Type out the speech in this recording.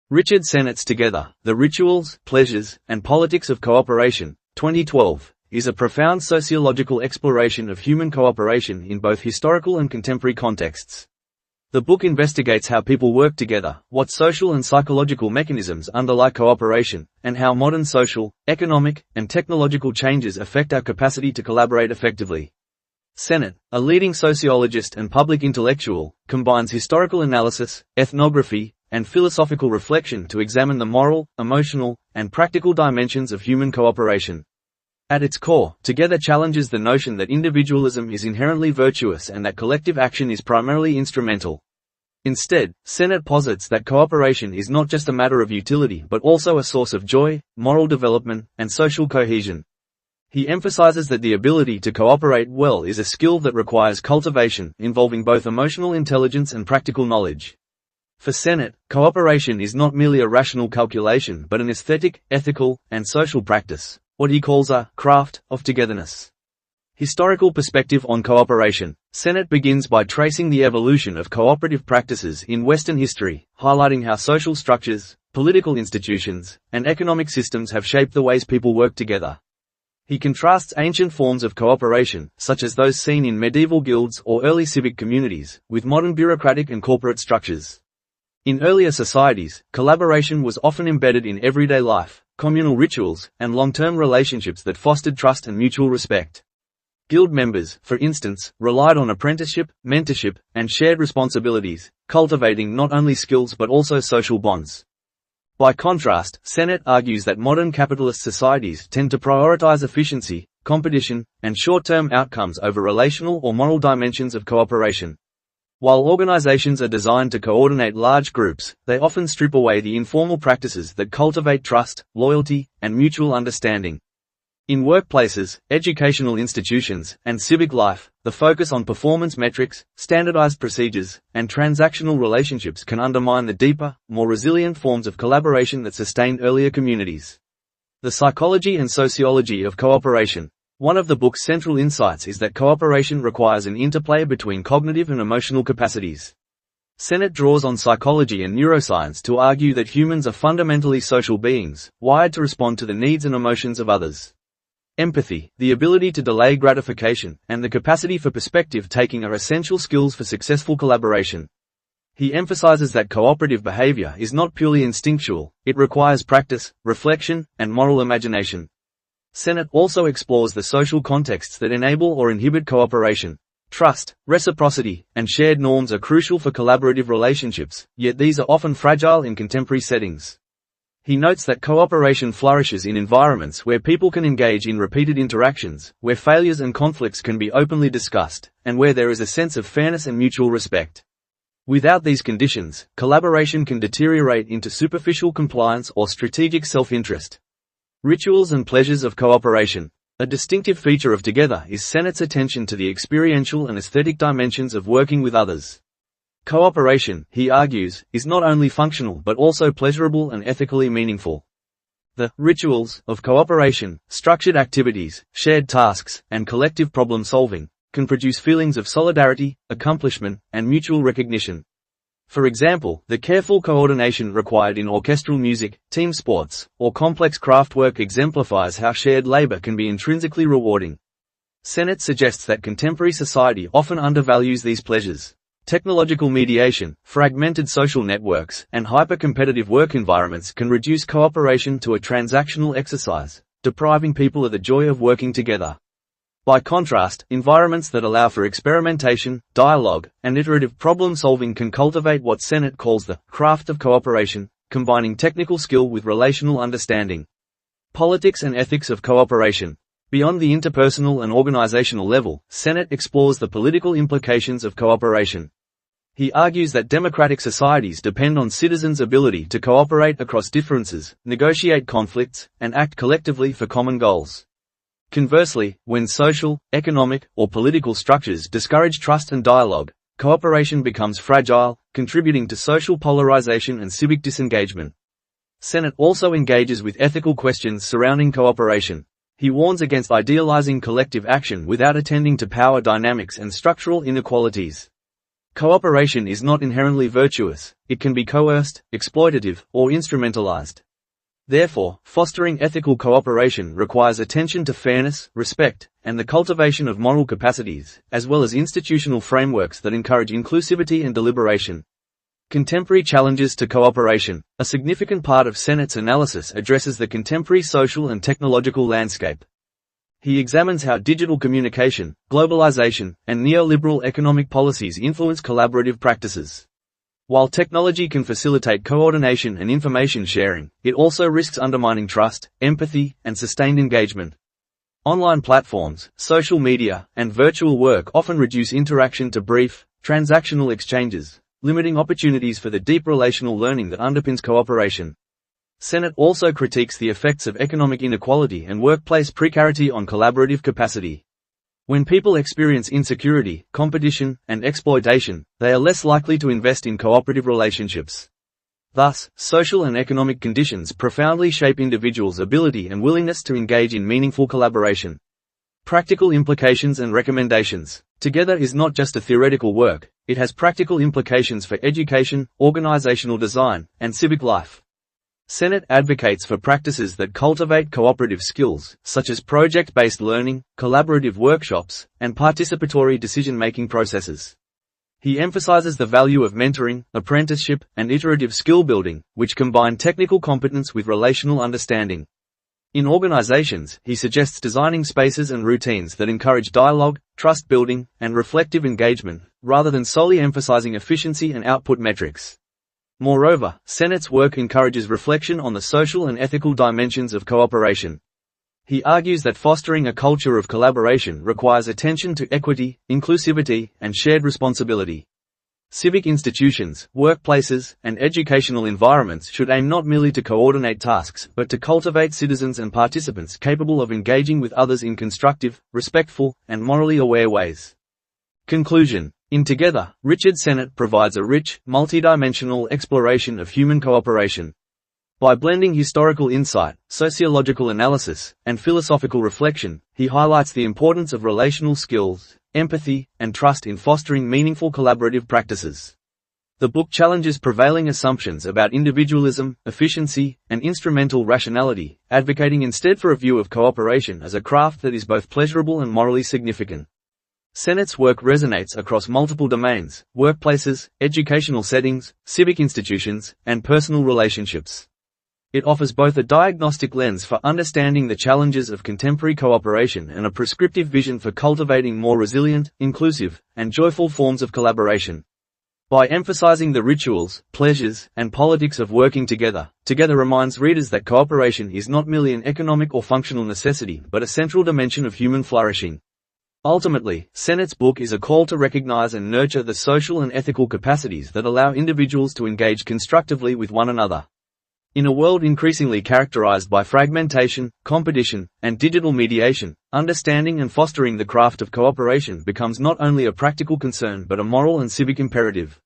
Richard Sennett's Together, The Rituals, Pleasures, and Politics of Cooperation, 2012, is a profound sociological exploration of human cooperation in both historical and contemporary contexts. The book investigates how people work together, what social and psychological mechanisms underlie cooperation, and how modern social, economic, and technological changes affect our capacity to collaborate effectively. Sennett, a leading sociologist and public intellectual, combines historical analysis, ethnography, and philosophical reflection to examine the moral, emotional, and practical dimensions of human cooperation. At its core, Together challenges the notion that individualism is inherently virtuous and that collective action is primarily instrumental. Instead, Sennett posits that cooperation is not just a matter of utility but also a source of joy, moral development, and social cohesion. He emphasizes that the ability to cooperate well is a skill that requires cultivation, involving both emotional intelligence and practical knowledge. For Sennett, cooperation is not merely a rational calculation but an aesthetic, ethical, and social practice, what he calls a craft of togetherness. Historical perspective on cooperation. Sennett begins by tracing the evolution of cooperative practices in Western history, highlighting how social structures, political institutions, and economic systems have shaped the ways people work together. He contrasts ancient forms of cooperation, such as those seen in medieval guilds or early civic communities, with modern bureaucratic and corporate structures. In earlier societies, collaboration was often embedded in everyday life, communal rituals, and long-term relationships that fostered trust and mutual respect. Guild members, for instance, relied on apprenticeship, mentorship, and shared responsibilities, cultivating not only skills but also social bonds. By contrast, Sennett argues that modern capitalist societies tend to prioritize efficiency, competition, and short-term outcomes over relational or moral dimensions of cooperation. While organizations are designed to coordinate large groups, they often strip away the informal practices that cultivate trust, loyalty, and mutual understanding. In workplaces, educational institutions, and civic life, the focus on performance metrics, standardized procedures, and transactional relationships can undermine the deeper, more resilient forms of collaboration that sustained earlier communities. The psychology and sociology of cooperation. One of the book's central insights is that cooperation requires an interplay between cognitive and emotional capacities. Sennett draws on psychology and neuroscience to argue that humans are fundamentally social beings, wired to respond to the needs and emotions of others. Empathy, the ability to delay gratification, and the capacity for perspective-taking are essential skills for successful collaboration. He emphasizes that cooperative behavior is not purely instinctual, it requires practice, reflection, and moral imagination. Sennett also explores the social contexts that enable or inhibit cooperation. Trust, reciprocity, and shared norms are crucial for collaborative relationships, yet these are often fragile in contemporary settings. He notes that cooperation flourishes in environments where people can engage in repeated interactions, where failures and conflicts can be openly discussed, and where there is a sense of fairness and mutual respect. Without these conditions, collaboration can deteriorate into superficial compliance or strategic self-interest. Rituals and pleasures of cooperation. A distinctive feature of Together is Sennett's attention to the experiential and aesthetic dimensions of working with others. Cooperation, he argues, is not only functional but also pleasurable and ethically meaningful. The rituals of cooperation, structured activities, shared tasks, and collective problem-solving, can produce feelings of solidarity, accomplishment, and mutual recognition. For example, the careful coordination required in orchestral music, team sports, or complex craft work exemplifies how shared labor can be intrinsically rewarding. Sennett suggests that contemporary society often undervalues these pleasures. Technological mediation, fragmented social networks, and hyper-competitive work environments can reduce cooperation to a transactional exercise, depriving people of the joy of working together. By contrast, environments that allow for experimentation, dialogue, and iterative problem-solving can cultivate what Sennett calls the craft of cooperation, combining technical skill with relational understanding. Politics and ethics of cooperation. Beyond the interpersonal and organizational level, Sennett explores the political implications of cooperation. He argues that democratic societies depend on citizens' ability to cooperate across differences, negotiate conflicts, and act collectively for common goals. Conversely, when social, economic, or political structures discourage trust and dialogue, cooperation becomes fragile, contributing to social polarization and civic disengagement. Sennett also engages with ethical questions surrounding cooperation. He warns against idealizing collective action without attending to power dynamics and structural inequalities. Cooperation is not inherently virtuous, it can be coerced, exploitative, or instrumentalized. Therefore, fostering ethical cooperation requires attention to fairness, respect, and the cultivation of moral capacities, as well as institutional frameworks that encourage inclusivity and deliberation. Contemporary challenges to cooperation. A significant part of Sennett's analysis addresses the contemporary social and technological landscape. He examines how digital communication, globalization, and neoliberal economic policies influence collaborative practices. While technology can facilitate coordination and information sharing, it also risks undermining trust, empathy, and sustained engagement. Online platforms, social media, and virtual work often reduce interaction to brief, transactional exchanges, limiting opportunities for the deep relational learning that underpins cooperation. Sennett also critiques the effects of economic inequality and workplace precarity on collaborative capacity. When people experience insecurity, competition, and exploitation, they are less likely to invest in cooperative relationships. Thus, social and economic conditions profoundly shape individuals' ability and willingness to engage in meaningful collaboration. Practical implications and recommendations. Together is not just a theoretical work, it has practical implications for education, organizational design, and civic life. Sennett advocates for practices that cultivate cooperative skills, such as project-based learning, collaborative workshops, and participatory decision-making processes. He emphasizes the value of mentoring, apprenticeship, and iterative skill building, which combine technical competence with relational understanding. In organizations, he suggests designing spaces and routines that encourage dialogue, trust building, and reflective engagement, rather than solely emphasizing efficiency and output metrics. Moreover, Sennett's work encourages reflection on the social and ethical dimensions of cooperation. He argues that fostering a culture of collaboration requires attention to equity, inclusivity, and shared responsibility. Civic institutions, workplaces, and educational environments should aim not merely to coordinate tasks but to cultivate citizens and participants capable of engaging with others in constructive, respectful, and morally aware ways. Conclusion. In Together, Richard Sennett provides a rich, multidimensional exploration of human cooperation. By blending historical insight, sociological analysis, and philosophical reflection, he highlights the importance of relational skills, empathy, and trust in fostering meaningful collaborative practices. The book challenges prevailing assumptions about individualism, efficiency, and instrumental rationality, advocating instead for a view of cooperation as a craft that is both pleasurable and morally significant. Sennett's work resonates across multiple domains: workplaces, educational settings, civic institutions, and personal relationships. It offers both a diagnostic lens for understanding the challenges of contemporary cooperation and a prescriptive vision for cultivating more resilient, inclusive, and joyful forms of collaboration. By emphasizing the rituals, pleasures, and politics of working together, Together reminds readers that cooperation is not merely an economic or functional necessity but a central dimension of human flourishing. Ultimately, Sennett's book is a call to recognize and nurture the social and ethical capacities that allow individuals to engage constructively with one another. In a world increasingly characterized by fragmentation, competition, and digital mediation, understanding and fostering the craft of cooperation becomes not only a practical concern but a moral and civic imperative.